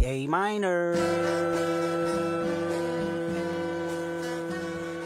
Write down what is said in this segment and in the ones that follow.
A minor.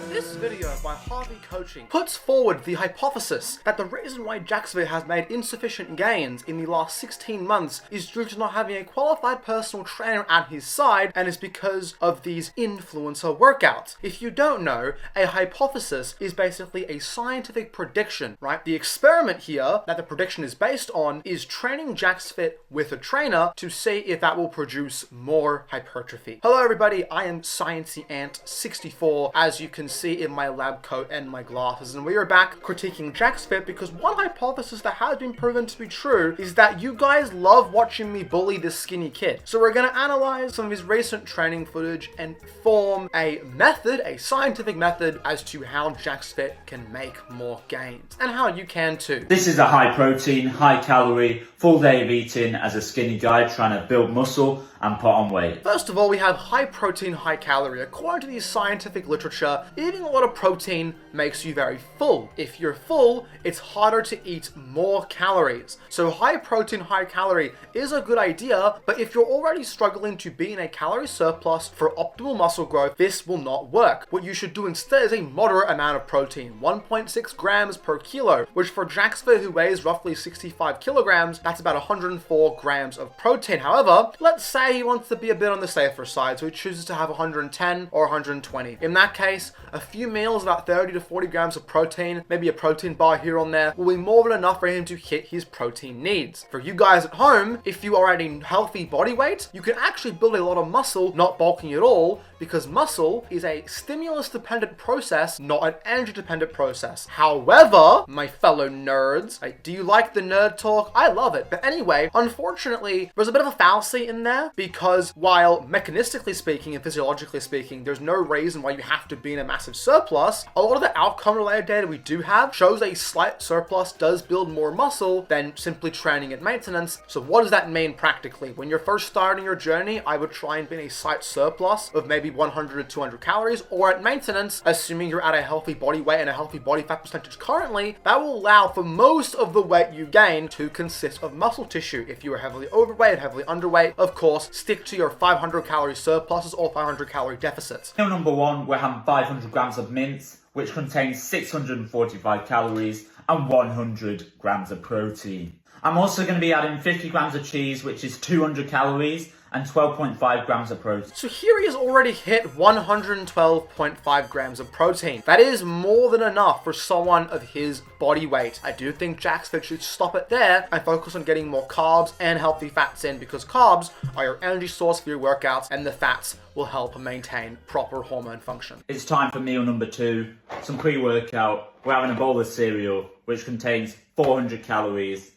This video by Harvey Coaching puts forward the hypothesis that the reason why JacksFit has made insufficient gains in the last 16 months is due to not having a qualified personal trainer at his side, and is because of these influencer workouts. If you don't know, a hypothesis is basically a scientific prediction, right? The experiment here that the prediction is based on is training JacksFit with a trainer to see if that will produce more hypertrophy. Hello everybody, I am Sciencey Ant 64, as you can see in my lab coat and my glasses, and we are back critiquing JacksFit because one hypothesis that has been proven to be true is that you guys love watching me bully this skinny kid. So we're going to analyze some of his recent training footage and form a method, a scientific method, as to how JacksFit can make more gains and how you can too. This is a high protein, high calorie, full day of eating as a skinny guy trying to build muscle and put on weight. First of all, we have high protein, high calorie. According to the scientific literature, eating a lot of protein makes you very full. If you're full, it's harder to eat more calories. So high protein, high calorie is a good idea, but if you're already struggling to be in a calorie surplus for optimal muscle growth, this will not work. What you should do instead is a moderate amount of protein, 1.6 grams per kilo, which for JacksFit, who weighs roughly 65 kilograms, that's about 104 grams of protein. However, let's say he wants to be a bit on the safer side, so he chooses to have 110 or 120. In that case, a few meals, about 30 to 40 grams of protein, maybe a protein bar here and there, will be more than enough for him to hit his protein needs. For you guys at home, if you are at a healthy body weight, you can actually build a lot of muscle, not bulking at all, because muscle is a stimulus-dependent process, not an energy-dependent process. However, my fellow nerds, do you like the nerd talk? I love it. But anyway, unfortunately, there's a bit of a fallacy in there, because while mechanistically speaking and physiologically speaking, there's no reason why you have to be in a massive surplus, a lot of the outcome-related data we do have shows a slight surplus does build more muscle than simply training at maintenance. So what does that mean practically? When you're first starting your journey, I would try and be in a slight surplus of maybe 100 to 200 calories, or at maintenance, assuming you're at a healthy body weight and a healthy body fat percentage currently, that will allow for most of the weight you gain to consist of muscle tissue. If you are heavily overweight and heavily underweight, of course, stick to your 500 calorie surpluses or 500 calorie deficits. Meal number one, we're having 500 grams of mince, which contains 645 calories and 100 grams of protein. I'm also going to be adding 50 grams of cheese, which is 200 calories, and 12.5 grams of protein. So here he has already hit 112.5 grams of protein. That is more than enough for someone of his body weight. I do think JacksFit should stop it there and focus on getting more carbs and healthy fats in, because carbs are your energy source for your workouts, and the fats will help maintain proper hormone function. It's time for meal number two, some pre-workout. We're having a bowl of cereal, which contains 400 calories.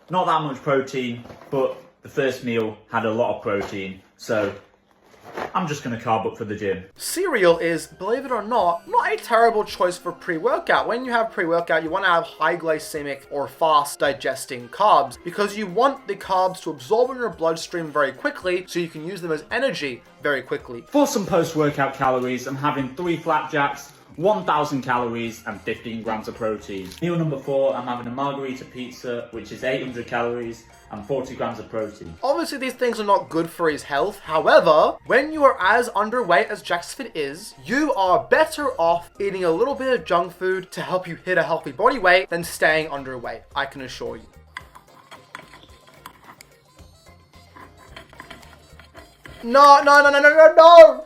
Not that much protein, but the first meal had a lot of protein, so I'm just going to carb up for the gym. Cereal is, believe it or not a terrible choice for pre-workout. When you have pre-workout, you want to have high glycemic or fast digesting carbs, because you want the carbs to absorb in your bloodstream very quickly so you can use them as energy very quickly. For some post-workout calories, I'm having 3 flapjacks, 1,000 calories and 15 grams of protein. Meal number 4, I'm having a margarita pizza, which is 800 calories and 40 grams of protein. Obviously, these things are not good for his health. However, when you are as underweight as JacksFit is, you are better off eating a little bit of junk food to help you hit a healthy body weight than staying underweight, I can assure you. No!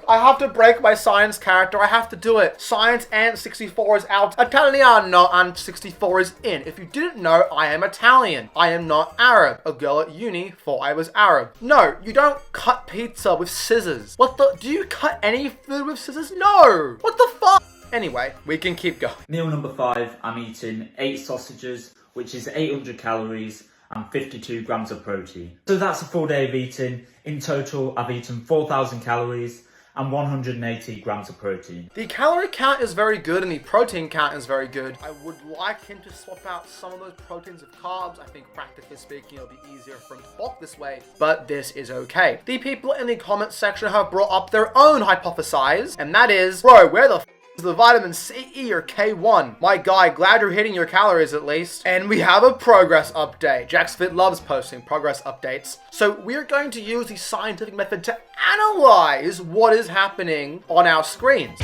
I have to break my science character. I have to do it. Science Ant 64 is out. Italiano Ant 64 is in. If you didn't know, I am Italian. I am not Arab. A girl at uni thought I was Arab. No, you don't cut pizza with scissors. What the? Do you cut any food with scissors? No! What the fuck? Anyway, we can keep going. Meal number 5, I'm eating 8 sausages, which is 800 calories and 52 grams of protein. So that's a full day of eating. In total, I've eaten 4,000 calories and 180 grams of protein. The calorie count is very good and the protein count is very good. I would like him to swap out some of those proteins with carbs. I think practically speaking, it'll be easier for him to bulk this way, but this is okay. The people in the comments section have brought up their own hypothesis, and that is, bro, where the f the vitamin C, E, or K1. My guy, glad you're hitting your calories at least. And we have a progress update. JacksFit loves posting progress updates. So we're going to use the scientific method to analyze what is happening on our screens.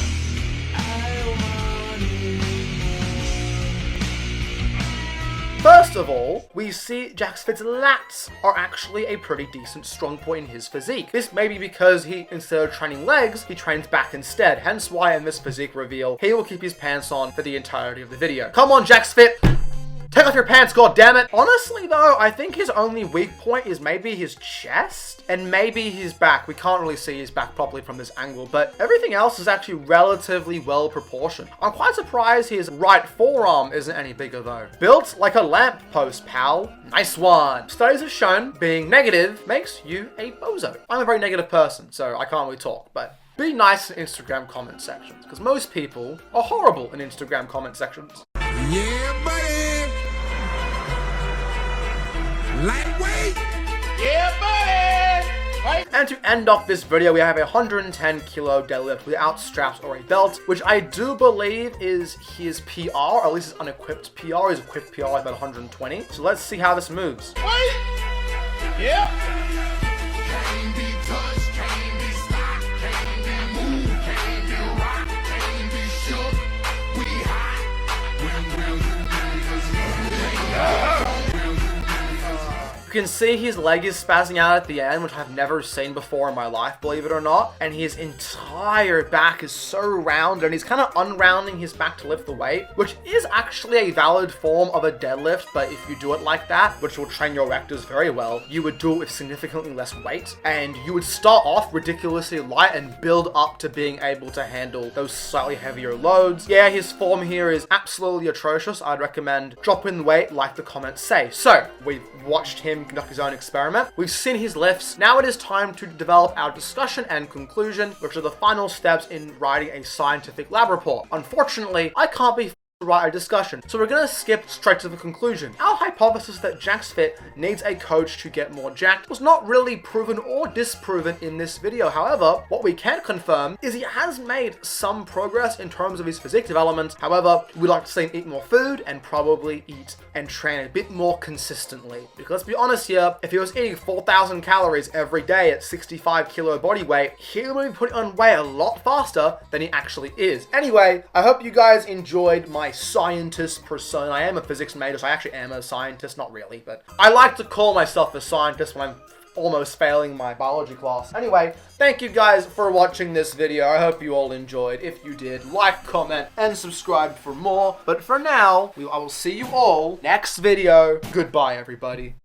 First of all, we see JacksFit's lats are actually a pretty decent strong point in his physique. This may be because he, instead of training legs, he trains back instead, hence why in this physique reveal, he will keep his pants on for the entirety of the video. Come on, JacksFit! Take off your pants, goddammit! Honestly though, I think his only weak point is maybe his chest and maybe his back. We can't really see his back properly from this angle, but everything else is actually relatively well proportioned. I'm quite surprised his right forearm isn't any bigger though. Built like a lamppost, pal. Nice one. Studies have shown being negative makes you a bozo. I'm a very negative person, so I can't really talk, but be nice in Instagram comment sections, because most people are horrible in Instagram comment sections. Yeah, buddy. Lightweight. Yeah, buddy. And to end off this video, we have a 110 kilo deadlift without straps or a belt, which I do believe is his PR, or at least his unequipped PR. His equipped PR is about 120. So let's see how this moves. Wait. Yeah. You can see his leg is spazzing out at the end, which I've never seen before in my life, believe it or not. And his entire back is so round, and he's kind of unrounding his back to lift the weight, which is actually a valid form of a deadlift. But if you do it like that, which will train your erectors very well, you would do it with significantly less weight, and you would start off ridiculously light and build up to being able to handle those slightly heavier loads. Yeah, his form here is absolutely atrocious. I'd recommend dropping the weight like the comments say. So we've watched him conduct his own experiment. We've seen his lifts. Now it is time to develop our discussion and conclusion, which are the final steps in writing a scientific lab report. Unfortunately, I can't be to write a discussion, so we're gonna skip straight to the conclusion. Our hypothesis that JacksFit needs a coach to get more jacked was not really proven or disproven in this video. However, what we can confirm is he has made some progress in terms of his physique development. However, we'd like to see him eat more food and probably eat and train a bit more consistently. Because let's be honest here, if he was eating 4,000 calories every day at 65 kilo body weight, he would be putting on weight a lot faster than he actually is. Anyway, I hope you guys enjoyed my scientist persona. I am a physics major, so I actually am a scientist, not really, but I like to call myself a scientist when I'm almost failing my biology class. Anyway, thank you guys for watching this video. I hope you all enjoyed. If you did, like, comment, and subscribe for more. But for now, I will see you all next video. Goodbye, everybody.